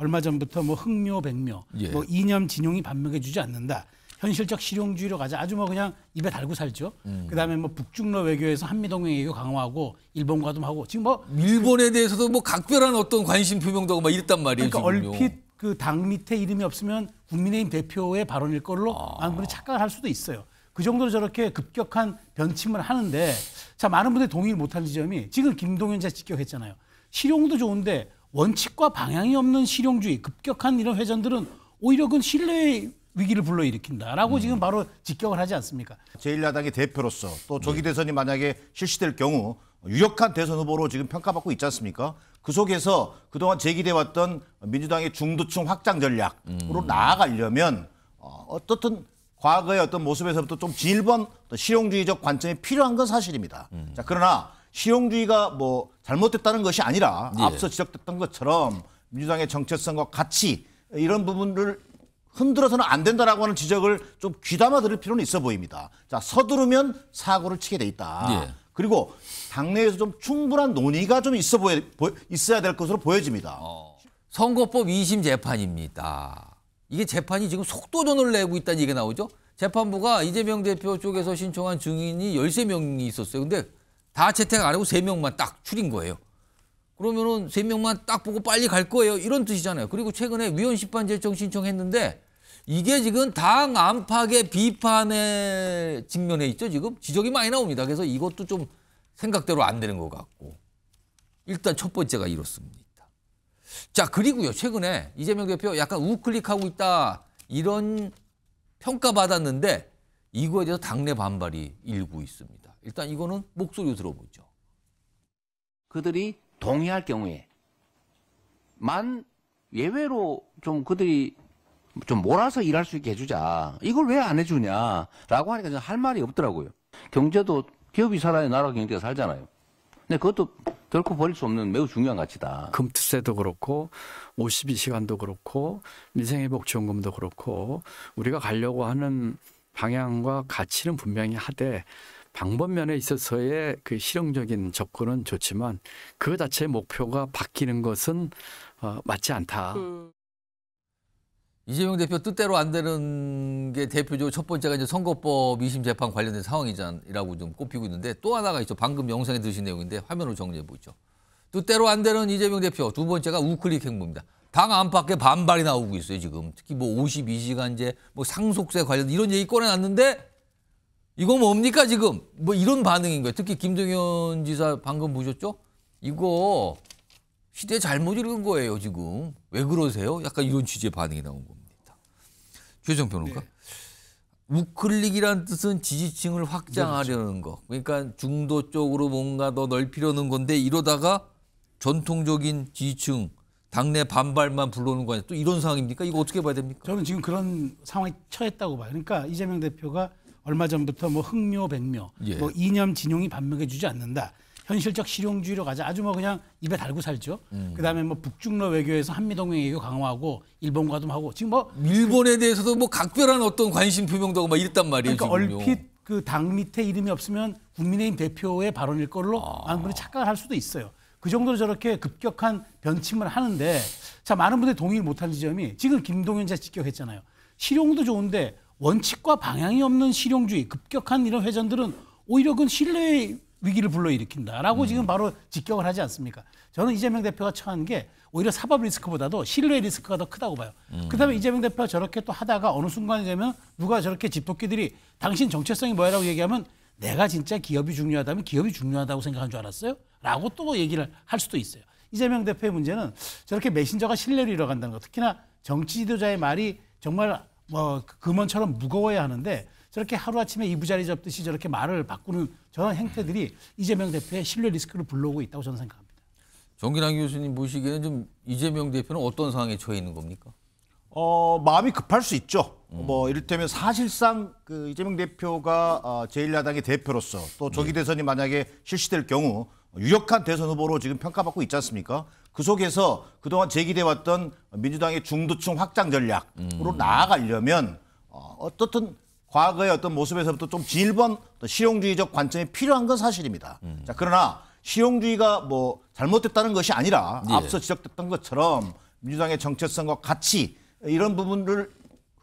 얼마 전부터 뭐 흥묘, 백묘, 예. 뭐 이념, 진용이 반목해주지 않는다. 현실적 실용주의로 가자. 아주 뭐 그냥 입에 달고 살죠. 그다음에 뭐 북중러 외교에서 한미동맹 외교 강화하고 일본과도 하고 지금 뭐 일본에 대해서도 뭐 각별한 어떤 관심 표명도 하고 막 이랬단 말이에요. 그러니까 지금요. 얼핏 그 당 밑에 이름이 없으면 국민의힘 대표의 발언일 걸로 많은 분이 착각을 할 수도 있어요. 그 정도로 저렇게 급격한 변침을 하는데 자 많은 분들이 동의를 못한 지점이 지금 김동연 자 직격했잖아요. 실용도 좋은데 원칙과 방향이 없는 실용주의 급격한 이런 회전들은 오히려 그건 신뢰의 위기를 불러일으킨다라고 지금 바로 직격을 하지 않습니까? 제1야당의 대표로서 또 조기 대선이 만약에 실시될 경우 유력한 대선 후보로 지금 평가받고 있지 않습니까? 그 속에서 그동안 제기돼왔던 민주당의 중도층 확장 전략으로 나아가려면 어떻든 과거의 어떤 모습에서부터 좀 진일보한 실용주의적 관점이 필요한 건 사실입니다. 자, 그러나 실용주의가 뭐 잘못됐다는 것이 아니라 예. 앞서 지적됐던 것처럼 민주당의 정체성과 가치 이런 부분을 흔들어서는 안 된다라고 하는 지적을 좀 귀담아 들을 필요는 있어 보입니다. 자, 서두르면 사고를 치게 돼 있다. 예. 그리고 당내에서 좀 충분한 논의가 좀 있어야 될 것으로 보여집니다. 선거법 2심 재판입니다. 이게 재판이 지금 속도전을 내고 있다는 얘기가 나오죠. 재판부가 이재명 대표 쪽에서 신청한 증인이 13명이 있었어요. 근데 다 채택 안 하고 3명만 딱 추린 거예요. 그러면은 3명만 딱 보고 빨리 갈 거예요. 이런 뜻이잖아요. 그리고 최근에 위헌 심판 제청 신청했는데 이게 지금 당 안팎의 비판에 직면해 있죠. 지금 지적이 많이 나옵니다. 그래서 이것도 좀 생각대로 안 되는 것 같고 일단 첫 번째가 이렇습니다. 자, 그리고요. 최근에 이재명 대표 약간 우클릭하고 있다 이런 평가받았는데 이거에 대해서 당내 반발이 일고 있습니다. 일단 이거는 목소리 들어보죠. 그들이 동의할 경우에 만 예외로 좀 그들이 좀 몰아서 일할 수 있게 해주자. 이걸 왜 안 해주냐라고 하니까 할 말이 없더라고요. 경제도 기업이 살아야 나라 경제가 살잖아요. 근데 그것도 결코 버릴 수 없는 매우 중요한 가치다. 금투세도 그렇고 52시간도 그렇고 민생회복지원금도 그렇고 우리가 가려고 하는 방향과 가치는 분명히 하되 방법면에 있어서의 그 실용적인 접근은 좋지만 그 자체의 목표가 바뀌는 것은 맞지 않다. 이재명 대표 뜻대로 안 되는 게 대표적으로 첫 번째가 이제 선거법 2심 재판 관련된 상황이라고 좀 꼽히고 있는데 또 하나가 있죠. 방금 영상에 들으신 내용인데 화면으로 정리해 보죠. 뜻대로 안 되는 이재명 대표 두 번째가 우클릭 행보입니다. 당 안팎에 반발이 나오고 있어요. 지금 특히 뭐 52시간제, 뭐 상속세 관련 이런 얘기 꺼내놨는데 이거 뭡니까 지금? 뭐 이런 반응인 거예요. 특히 김동연 지사 방금 보셨죠? 이거 시대 잘못 읽은 거예요 지금. 왜 그러세요? 약간 이런 취지의 반응이 나온 겁니다. 최정 평론가. 네. 우클릭이란 뜻은 지지층을 확장하려는 거. 그러니까 중도 쪽으로 뭔가 더 넓히려는 건데 이러다가 전통적인 지지층, 당내 반발만 불러오는 거 아니에요? 또 이런 상황입니까? 이거 어떻게 봐야 됩니까? 저는 지금 그런 상황에 처했다고 봐요. 그러니까 이재명 대표가 얼마 전부터 뭐 흥묘, 백묘, 예. 뭐 이념, 진용이 반목해주지 않는다. 현실적 실용주의로 가자. 아주 뭐 그냥 입에 달고 살죠. 그다음에 뭐 북중러 외교에서 한미동맹 외교 강화하고 일본과도 하고 지금 뭐 일본에 대해서도 뭐 각별한 어떤 관심 표명도 하고 막 이랬단 말이에요. 그러니까 지금요. 얼핏 그 당 밑에 이름이 없으면 국민의힘 대표의 발언일 걸로 많은 분이 착각을 할 수도 있어요. 그 정도로 저렇게 급격한 변침을 하는데 자 많은 분들이 동의를 못한 지점이 지금 김동연 자 직격했잖아요. 실용도 좋은데 원칙과 방향이 없는 실용주의 급격한 이런 회전들은 오히려 그건 신뢰의 위기를 불러일으킨다라고 지금 바로 직격을 하지 않습니까? 저는 이재명 대표가 처한 게 오히려 사법 리스크보다도 신뢰 리스크가 더 크다고 봐요. 그다음에 이재명 대표가 저렇게 또 하다가 어느 순간이 되면 누가 저렇게 집토끼들이 당신 정체성이 뭐야라고 얘기하면 내가 진짜 기업이 중요하다면 기업이 중요하다고 생각한 줄 알았어요? 라고 또 얘기를 할 수도 있어요. 이재명 대표의 문제는 저렇게 메신저가 신뢰를 잃어간다는 것. 특히나 정치 지도자의 말이 정말 뭐 금원처럼 무거워야 하는데 저렇게 하루아침에 이부자리 접듯이 저렇게 말을 바꾸는 저런 행태들이 이재명 대표의 신뢰 리스크를 불러오고 있다고 저는 생각합니다. 정기남 교수님 보시기에는 좀 이재명 대표는 어떤 상황에 처해 있는 겁니까? 마음이 급할 수 있죠. 뭐 이를테면 사실상 그 이재명 대표가 제1야당의 대표로서 또 조기 대선이 만약에 실시될 경우 유력한 대선 후보로 지금 평가받고 있지 않습니까? 그 속에서 그동안 제기돼왔던 민주당의 중도층 확장 전략으로 나아가려면 어떻든 과거의 어떤 모습에서부터 좀 진일보한 실용주의적 관점이 필요한 건 사실입니다. 자, 그러나 실용주의가 뭐 잘못됐다는 것이 아니라 예. 앞서 지적됐던 것처럼 민주당의 정체성과 가치 이런 부분을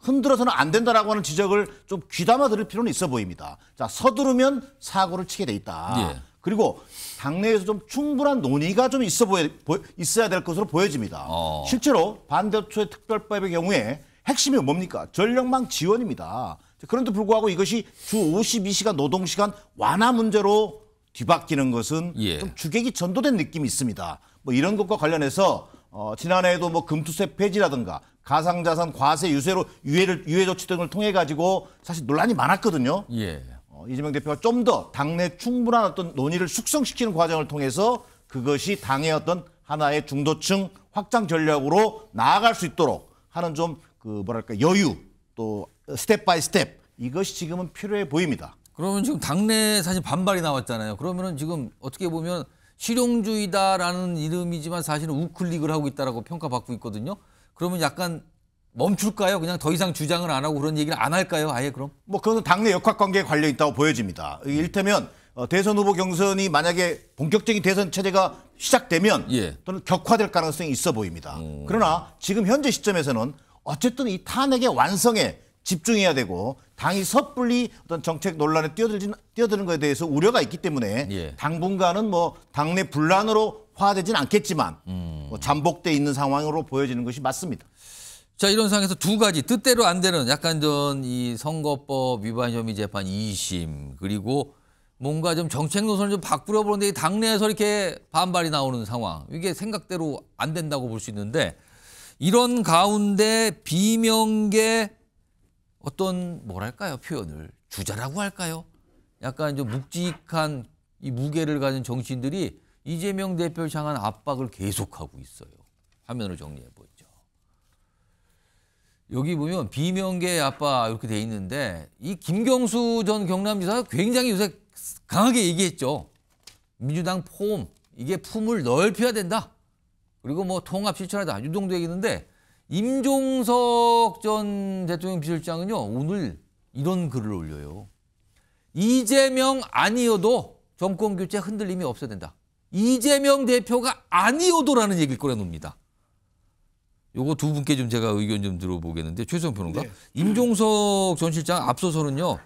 흔들어서는 안 된다라고 하는 지적을 좀 귀담아 들을 필요는 있어 보입니다. 자, 서두르면 사고를 치게 돼 있다. 예. 그리고 당내에서 좀 충분한 논의가 좀 있어야 될 것으로 보여집니다. 실제로 반대초의 특별법의 경우에 핵심이 뭡니까? 전력망 지원입니다. 그런데 불구하고 이것이 주 52시간 노동시간 완화 문제로 뒤바뀌는 것은 예. 좀 주객이 전도된 느낌이 있습니다. 뭐 이런 것과 관련해서 지난해에도 뭐 금투세 폐지라든가 가상자산 과세 유예 조치 등을 통해 가지고 사실 논란이 많았거든요. 예. 이재명 대표가 좀 더 당내 충분한 어떤 논의를 숙성시키는 과정을 통해서 그것이 당의 어떤 하나의 중도층 확장 전략으로 나아갈 수 있도록 하는 좀 그 뭐랄까 여유 또 스텝 바이 스텝 이것이 지금은 필요해 보입니다. 그러면 지금 당내 사실 반발이 나왔잖아요. 그러면은 지금 어떻게 보면 실용주의다라는 이름이지만 사실은 우클릭을 하고 있다라고 평가받고 있거든요. 그러면 약간 멈출까요? 그냥 더 이상 주장을 안 하고 그런 얘기를 안 할까요? 아예 그럼? 뭐 그것은 당내 역학관계에 관련 있다고 보여집니다. 이를테면 대선 후보 경선이 만약에 본격적인 대선 체제가 시작되면 예. 또는 격화될 가능성이 있어 보입니다. 그러나 지금 현재 시점에서는 어쨌든 이 탄핵의 완성에 집중해야 되고 당이 섣불리 어떤 정책 논란에 뛰어드는 것에 대해서 우려가 있기 때문에 예. 당분간은 뭐 당내 분란으로 화되진 않겠지만 뭐 잠복돼 있는 상황으로 보여지는 것이 맞습니다. 자, 이런 상황에서 두 가지 뜻대로 안 되는 약간 전 이 선거법 위반 혐의 재판 2심 그리고 뭔가 좀 정책 노선을 좀 바꾸려 보는데 당내에서 이렇게 반발이 나오는 상황. 이게 생각대로 안 된다고 볼 수 있는데 이런 가운데 비명계 어떤 뭐랄까요? 표현을 주자라고 할까요? 약간 좀 묵직한 이 무게를 가진 정치인들이 이재명 대표를 향한 압박을 계속하고 있어요. 화면을 정리해 보죠. 여기 보면 비명계 압박 이렇게 돼 있는데 이 김경수 전 경남지사가 굉장히 요새 강하게 얘기했죠. 민주당 폼, 이게 품을 넓혀야 된다. 그리고 뭐 통합 실천하다. 이 정도 얘기했는데 임종석 전 대통령 비서실장은요. 오늘 이런 글을 올려요. 이재명 아니어도 정권 교체 흔들림이 없어야 된다. 이재명 대표가 아니어도라는 얘기를 꺼내놓습니다. 요거 두 분께 좀 제가 의견 좀 들어보겠는데 최수영 평론가. 네. 임종석 전 실장 앞서서는요.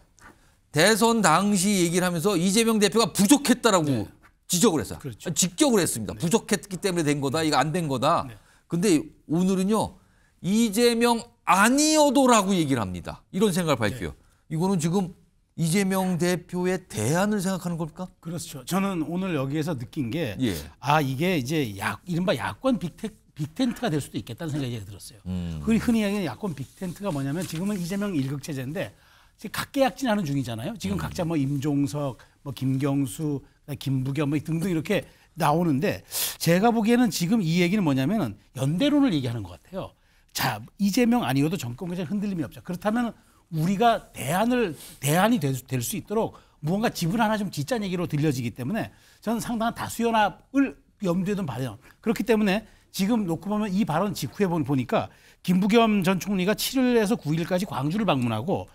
대선 당시 얘기를 하면서 이재명 대표가 부족했다라고 네. 지적을 했어요. 그렇죠. 직격을 했습니다. 부족했기 때문에 된 거다. 이거 안 된 거다. 네. 근데 오늘은요. 이재명 아니어도라고 얘기를 합니다. 이런 생각을 밝혀요. 이거는 지금 이재명 대표의 대안을 생각하는 겁니까? 그렇죠. 저는 오늘 여기에서 느낀 게 예. 이게 이제 이른바 야권 빅텐트가 될 수도 있겠다는 생각이 들었어요. 흔히 이야기하는 야권 빅텐트가 뭐냐면 지금은 이재명 일극 체제인데 지금 각계약진하는 중이잖아요. 지금 각자 뭐 임종석, 뭐 김경수, 김부겸 뭐 등등 이렇게 나오는데 제가 보기에는 지금 이 얘기는 뭐냐면 연대론을 얘기하는 것 같아요. 자, 이재명 아니어도 정권 교체 흔들림이 없죠. 그렇다면 우리가 대안이 될 수 있도록 무언가 집을 하나 좀 짓자는 얘기로 들려지기 때문에 저는 상당한 다수연합을 염두에 둔 발언. 그렇기 때문에 지금 놓고 보면 이 발언 직후에 보니까 김부겸 전 총리가 7일에서 9일까지 광주를 방문하고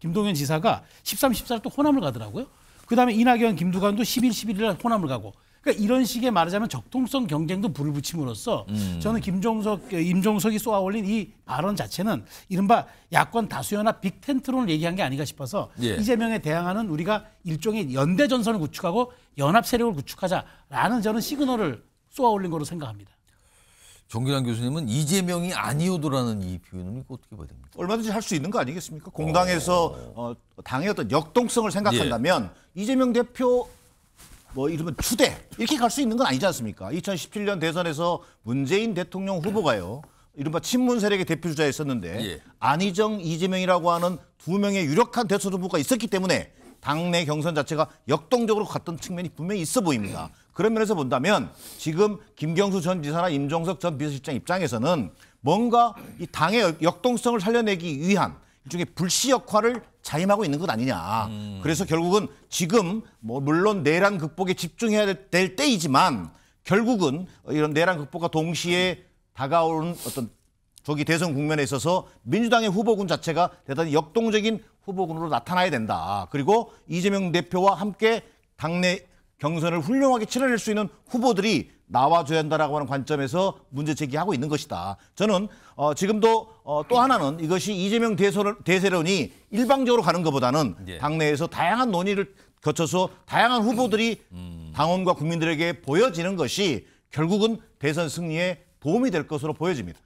김동연 지사가 13, 14일 또 호남을 가더라고요. 그다음에 이낙연, 김두관도 10일, 11일 호남을 가고. 그러니까 이런 식의 말하자면 적통성 경쟁도 불을 붙임으로써 저는 임종석이 쏘아올린 이 발언 자체는 이른바 야권 다수연합 빅텐트론을 얘기한 게 아닌가 싶어서 예. 이재명에 대항하는 우리가 일종의 연대 전선을 구축하고 연합 세력을 구축하자라는 저는 시그널을 쏘아올린 거로 생각합니다. 정기란 교수님은 이재명이 아니어도라는 이 표현은 이거 어떻게 봐야 됩니까? 얼마든지 할 수 있는 거 아니겠습니까? 공당에서 당의 어떤 역동성을 생각한다면 이재명 대표 뭐 이러면 추대 이렇게 갈 수 있는 건 아니지 않습니까? 2017년 대선에서 문재인 대통령 후보가요. 이른바 친문 세력의 대표 주자였었는데 예. 안희정, 이재명이라고 하는 두 명의 유력한 대선 후보가 있었기 때문에 당내 경선 자체가 역동적으로 갔던 측면이 분명히 있어 보입니다. 그런 면에서 본다면 지금 김경수 전 지사나 임종석 전 비서실장 입장에서는 뭔가 이 당의 역동성을 살려내기 위한 일종의 불씨 역할을 자임하고 있는 것 아니냐. 그래서 결국은 지금 뭐 물론 내란 극복에 집중해야 될 때이지만 결국은 이런 내란 극복과 동시에 다가오는 어떤 조기 대선 국면에 있어서 민주당의 후보군 자체가 대단히 역동적인 후보군으로 나타나야 된다. 그리고 이재명 대표와 함께 당내 경선을 훌륭하게 치러낼 수 있는 후보들이 나와줘야 한다라고 하는 관점에서 문제 제기하고 있는 것이다. 저는 지금도 또 하나는 이것이 이재명 대세론이 일방적으로 가는 것보다는 예. 당내에서 다양한 논의를 거쳐서 다양한 후보들이 당원과 국민들에게 보여지는 것이 결국은 대선 승리에 도움이 될 것으로 보여집니다.